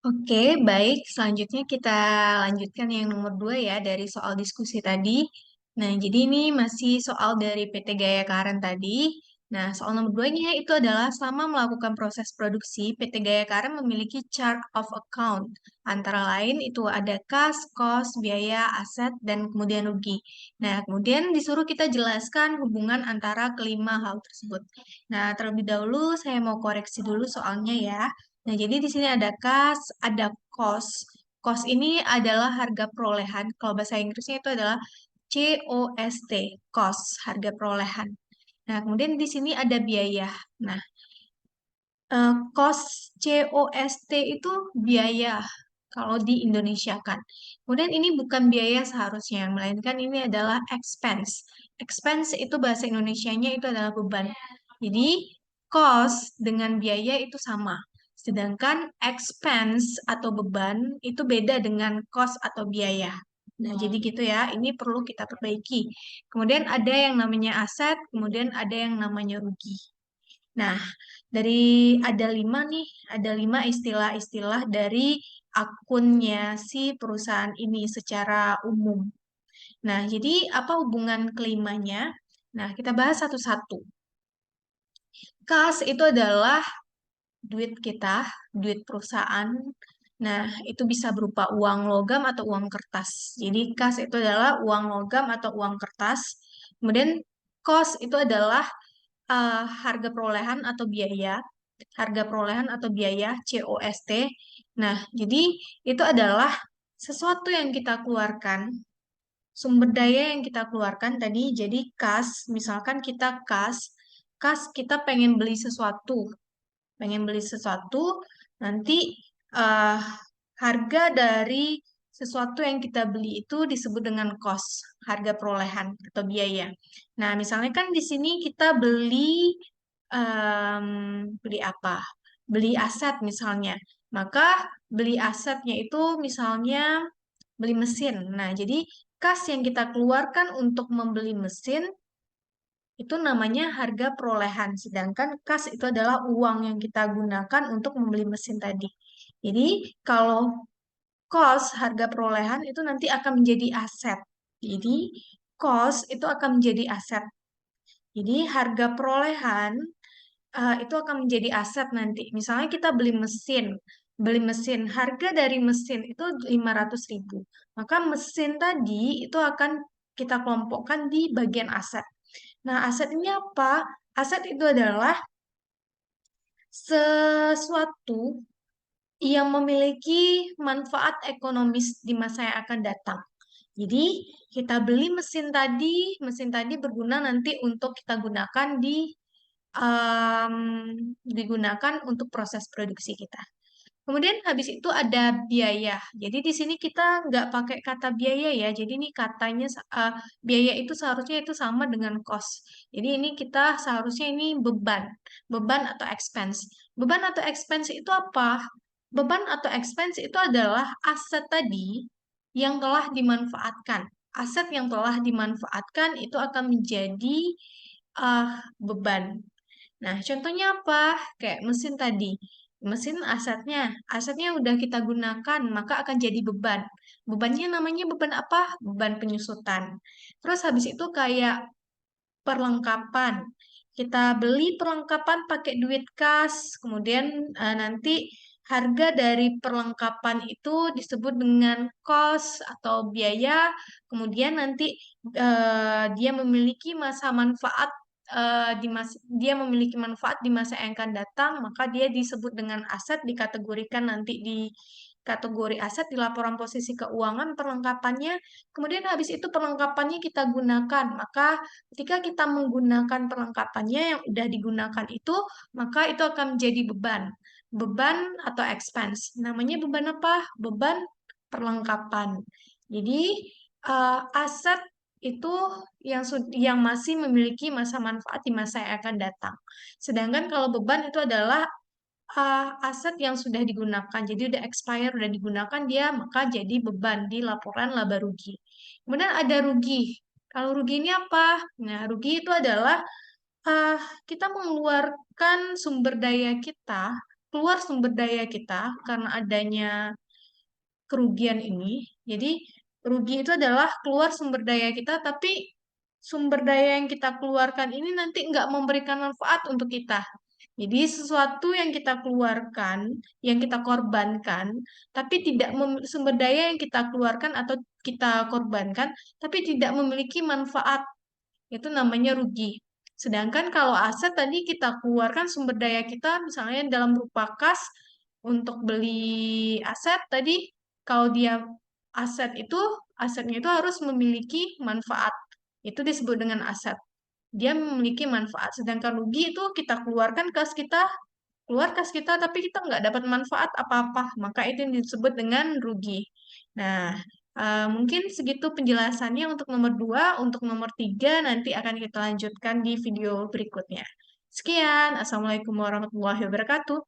Oke, baik. Selanjutnya kita lanjutkan yang nomor dua ya dari soal diskusi tadi. Nah, jadi ini masih soal dari PT Gaya Karen tadi. Nah, soal nomor duanya itu adalah selama melakukan proses produksi, PT Gaya Karen memiliki chart of account. Antara lain itu ada kas, cost, biaya, aset, dan kemudian rugi. Nah, kemudian disuruh kita jelaskan hubungan antara kelima hal tersebut. Nah, terlebih dahulu saya mau koreksi dulu soalnya ya. Nah, jadi di sini ada kas, ada cost. Cost ini adalah harga perolehan. Kalau bahasa Inggrisnya itu adalah COST, cost, harga perolehan. Nah, kemudian di sini ada biaya. Nah, cost COST itu biaya kalau di Indonesia kan. Kemudian ini bukan biaya seharusnya, melainkan ini adalah expense. Expense itu bahasa Indonesianya itu adalah beban. Jadi cost dengan biaya itu sama. Sedangkan expense atau beban itu beda dengan cost atau biaya. Nah, jadi gitu ya, ini perlu kita perbaiki. Kemudian ada yang namanya aset, kemudian ada yang namanya rugi. Nah, dari ada lima nih, ada lima istilah-istilah dari akunnya si perusahaan ini secara umum. Nah, jadi apa hubungan kelimanya? Nah, kita bahas satu-satu. Kas itu adalah duit kita, duit perusahaan. Nah, itu bisa berupa uang logam atau uang kertas. Jadi, kas itu adalah uang logam atau uang kertas. Kemudian, cost itu adalah harga perolehan atau biaya, harga perolehan atau biaya COST. Nah, jadi itu adalah sesuatu yang kita keluarkan, sumber daya yang kita keluarkan tadi. Jadi kas, misalkan kita kas kita pengen beli sesuatu, nanti eh, harga dari sesuatu yang kita beli itu disebut dengan cost, harga perolehan atau biaya. Nah, misalnya kan di sini kita em, beli apa? Beli aset misalnya. Maka beli asetnya itu misalnya beli mesin. Nah, jadi kas yang kita keluarkan untuk membeli mesin itu namanya harga perolehan, sedangkan kas itu adalah uang yang kita gunakan untuk membeli mesin tadi. Jadi, kalau cost, harga perolehan itu nanti akan menjadi aset. Jadi, cost itu akan menjadi aset. Jadi, harga perolehan itu akan menjadi aset nanti. Misalnya kita beli mesin, harga dari mesin itu 500.000. Maka mesin tadi itu akan kita kelompokkan di bagian aset. Nah, aset ini apa? Aset itu adalah sesuatu yang memiliki manfaat ekonomis di masa yang akan datang. Jadi, kita beli mesin tadi berguna nanti untuk kita gunakan em, digunakan untuk proses produksi kita. Kemudian habis itu ada biaya. Jadi di sini kita nggak pakai kata biaya ya. Jadi ini katanya biaya itu seharusnya itu sama dengan cost. Jadi ini kita seharusnya ini beban, beban atau expense. Beban atau expense itu apa? Beban atau expense itu adalah aset tadi yang telah dimanfaatkan. Aset yang telah dimanfaatkan itu akan menjadi beban. Nah, contohnya apa? Kayak mesin tadi. Mesin asetnya udah kita gunakan, maka akan jadi beban. Bebannya namanya beban apa? Beban penyusutan. Terus habis itu kayak perlengkapan. Kita beli perlengkapan pakai duit kas, kemudian nanti harga dari perlengkapan itu disebut dengan cost atau biaya, kemudian nanti dia memiliki masa manfaat dia memiliki manfaat di masa yang akan datang, maka dia disebut dengan aset, dikategorikan nanti di kategori aset di laporan posisi keuangan perlengkapannya. Kemudian habis itu perlengkapannya kita gunakan, maka ketika kita menggunakan perlengkapannya yang udah digunakan itu, maka itu akan menjadi beban. Beban atau expense. Namanya beban apa? Beban perlengkapan. Jadi, aset itu yang masih memiliki masa manfaat di masa yang akan datang. Sedangkan kalau beban itu adalah aset yang sudah digunakan. Jadi udah expire, udah digunakan dia, maka jadi beban di laporan laba rugi. Kemudian ada rugi. Kalau rugi ini apa? Nah, rugi itu adalah uh, kita mengeluarkan sumber daya kita. keluar sumber daya kita karena adanya kerugian ini. Jadi rugi itu adalah keluar sumber daya kita, tapi sumber daya yang kita keluarkan ini nanti nggak memberikan manfaat untuk kita. Jadi sesuatu yang kita keluarkan, yang kita korbankan, tapi tidak sumber daya yang kita keluarkan atau kita korbankan, tapi tidak memiliki manfaat, itu namanya rugi. Sedangkan kalau aset tadi kita keluarkan sumber daya kita, misalnya dalam berupa kas untuk beli aset tadi, kalau dia aset itu, asetnya itu harus memiliki manfaat. Itu disebut dengan aset. Dia memiliki manfaat. Sedangkan rugi itu kita keluarkan kas kita, keluar kas kita, tapi kita nggak dapat manfaat apa-apa. Maka itu yang disebut dengan rugi. Nah, mungkin segitu penjelasannya untuk nomor 2. Untuk nomor 3 nanti akan kita lanjutkan di video berikutnya. Sekian, Assalamualaikum warahmatullahi wabarakatuh.